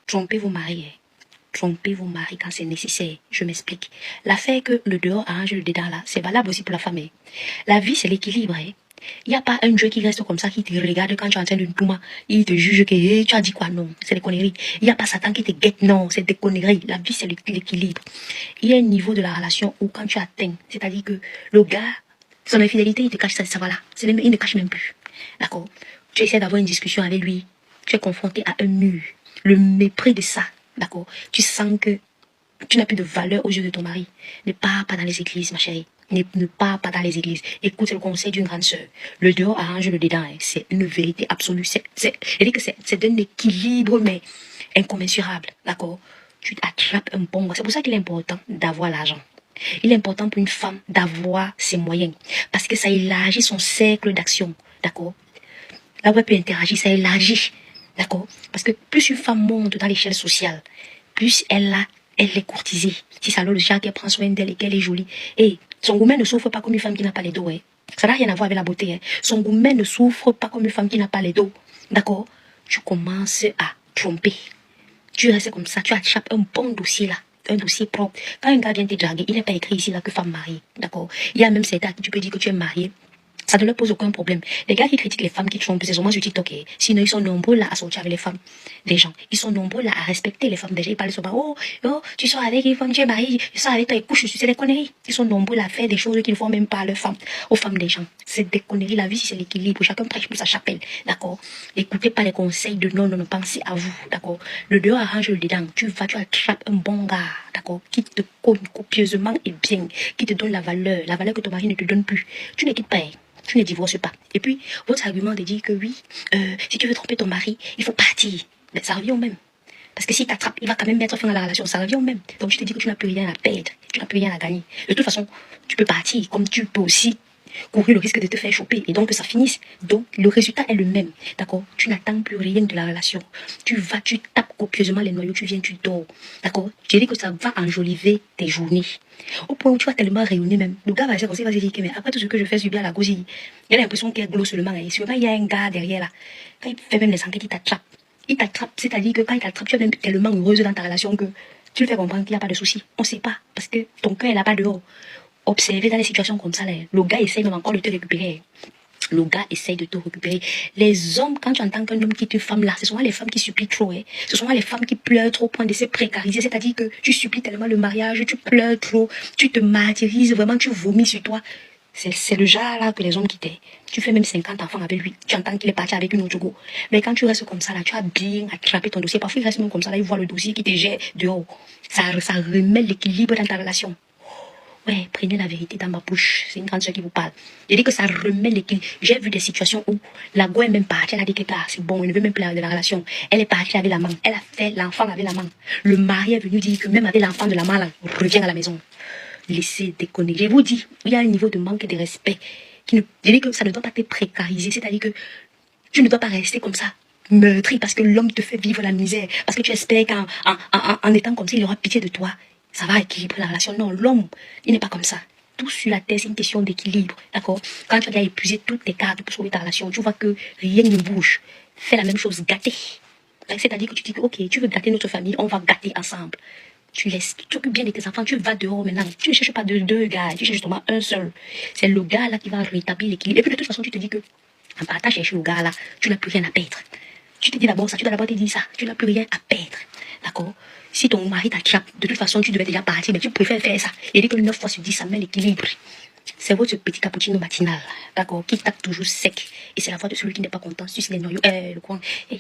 Trompez vos maris. Trompez vos maris quand c'est nécessaire. Je m'explique. L'affaire que le dehors arrange le dedans là, c'est valable aussi pour la femme. La vie, c'est l'équilibre. Il n'y a pas un Dieu qui reste comme ça, qui te regarde quand tu es en train de tourner. Il te juge que tu as dit quoi. Non, c'est des conneries. Il n'y a pas Satan qui te guette. Non, c'est des conneries. La vie, c'est l'équilibre. Il y a un niveau de la relation où quand tu atteins, c'est-à-dire que le gars, son infidélité, il te cache ça va là. Il ne cache même plus. D'accord? Tu essaies d'avoir une discussion avec lui. Tu es confronté à un mur. Le mépris de ça. D'accord? Tu sens que tu n'as plus de valeur aux yeux de ton mari. Ne pars pas dans les églises, ma chérie. Ne pars pas dans les églises. Écoute le conseil d'une grande sœur. Le dehors arrange le dedans. C'est une vérité absolue. C'est d'un équilibre, mais incommensurable. D'accord? Tu attrapes un bon. C'est pour ça qu'il est important d'avoir l'argent. Il est important pour une femme d'avoir ses moyens. Parce que ça élargit son cercle d'action. D'accord? Là où elle peut interagir, ça élargit. D'accord? Parce que plus une femme monte dans l'échelle sociale, plus elle est courtisée. Si ça le genre qu'elle prend soin d'elle et qu'elle est jolie. Et son gourmet ne souffre pas comme une femme qui n'a pas les dos. Hein. Ça n'a rien à voir avec la beauté. Hein. Son gourmet ne souffre pas comme une femme qui n'a pas les dos. D'accord? Tu commences à tromper. Tu restes comme ça, tu attrapes un bon dossier là. Un dossier propre. Quand un gars vient te draguer, il n'est pas écrit ici là que femme mariée. D'accord? Il y a même certains qui tu peux dire que tu es marié. Ça ne leur pose aucun problème. Les gars qui critiquent les femmes qui trompent, c'est sûrement sur TikTok. Sinon, ils sont nombreux là à sortir avec les femmes des gens. Ils sont nombreux là à respecter les femmes des gens. Ils parlent souvent, oh, tu sors avec une femme, tu es marié, tu sors avec toi, ils couchent, c'est des conneries. Ils sont nombreux là à faire des choses qu'ils ne font même pas à leurs femmes, aux femmes des gens. C'est des conneries. La vie, c'est l'équilibre. Chacun prêche pour sa chapelle. D'accord? Écoutez pas les conseils de non, pensez à vous. D'accord? Le dehors arrange le dedans. Tu attrapes un bon gars. D'accord? Qui te cogne copieusement et bien. Qui te donne la valeur que ton mari ne te donne plus. Tu ne quittes pas. Tu ne divorces pas. Et puis, votre argument de dire que oui, si tu veux tromper ton mari, il faut partir. Mais ça revient au même. Parce que s'il t'attrape, il va quand même mettre fin à la relation. Ça revient au même. Donc, je te dis que tu n'as plus rien à perdre. Tu n'as plus rien à gagner. De toute façon, tu peux partir. Comme tu peux aussi courir le risque de te faire choper. Et donc, que ça finisse. Donc, le résultat est le même. D'accord? Tu n'attends plus rien de la relation. Tu tapes copieusement les noyaux. Tu viens, tu dors. D'accord? Je dis que ça va enjoliver tes journées. Au point où tu vas tellement rayonner même. Le gars va se dire que mais après tout ce que je fais subir à la cause, il a l'impression qu'il y a glos seulement. Et sûrement, il y a un gars derrière là. Quand il fait même les enquêtes, il t'attrape. Il t'attrape, c'est-à-dire que quand il t'attrape, tu es même tellement heureuse dans ta relation que tu le fais comprendre qu'il n'y a pas de souci. On ne sait pas. Parce que ton cœur n'est pas dehors. Observez dans les situations comme ça, là, le gars essaye même encore de te récupérer. Le gars essaye de te récupérer. Les hommes, quand tu entends qu'un homme quitte une femme là, ce sont les femmes qui supplient trop. Hein. Ce sont les femmes qui pleurent trop au point de se précariser. C'est-à-dire que tu supplies tellement le mariage, tu pleures trop, tu te martyrises, vraiment tu vomis sur toi. C'est le genre là que les hommes quittaient. Tu fais même 50 enfants avec lui. Tu entends qu'il est parti avec une autre go. Mais quand tu restes comme ça là, tu as bien attrapé ton dossier. Parfois il reste même comme ça là, il voit le dossier qui te jette dehors. Ça remet l'équilibre dans ta relation. Ouais, prenez la vérité dans ma bouche. C'est une grande soeur qui vous parle. Je dis que ça remet l'équilibre. J'ai vu des situations où la go est même partie. Elle a dit que c'est bon, elle ne veut même plus de la relation. Elle est partie avec la main. Elle a fait l'enfant avec la main. Le mari est venu dire que même avec l'enfant de la main, là, reviens à la maison. Laissez déconner. Je vous dis, il y a un niveau de manque de respect. Je dis que ça ne doit pas te précariser. C'est-à-dire que tu ne dois pas rester comme ça, meurtri, parce que l'homme te fait vivre la misère. Parce que tu espères qu'en étant comme ça, il aura pitié de toi. Ça va équilibrer la relation. Non, l'homme, il n'est pas comme ça. Tout sur la terre, c'est une question d'équilibre. D'accord? Quand tu as épuisé toutes tes cartes pour sauver ta relation, tu vois que rien ne bouge. Fais la même chose, gâter. C'est-à-dire que tu dis que, ok, tu veux gâter notre famille, on va gâter ensemble. Tu t'occupes bien de tes enfants, tu vas dehors maintenant. Tu ne cherches pas deux gars, tu cherches justement un seul. C'est le gars là qui va rétablir l'équilibre. Et puis de toute façon, tu te dis que, en partant chercher le gars là, tu n'as plus rien à perdre. Tu te dis d'abord ça, tu dois d'abord te dire ça. Tu n'as plus rien à perdre. D'accord? Si ton mari t'attrape, de toute façon, tu devais déjà partir, mais tu préfères faire ça. Et dit que 9 fois sur 10, ça met l'équilibre. C'est votre petit cappuccino matinal, d'accord, qui tape toujours sec. Et c'est la voix de celui qui n'est pas content, suce les noyaux, le coin. Hey.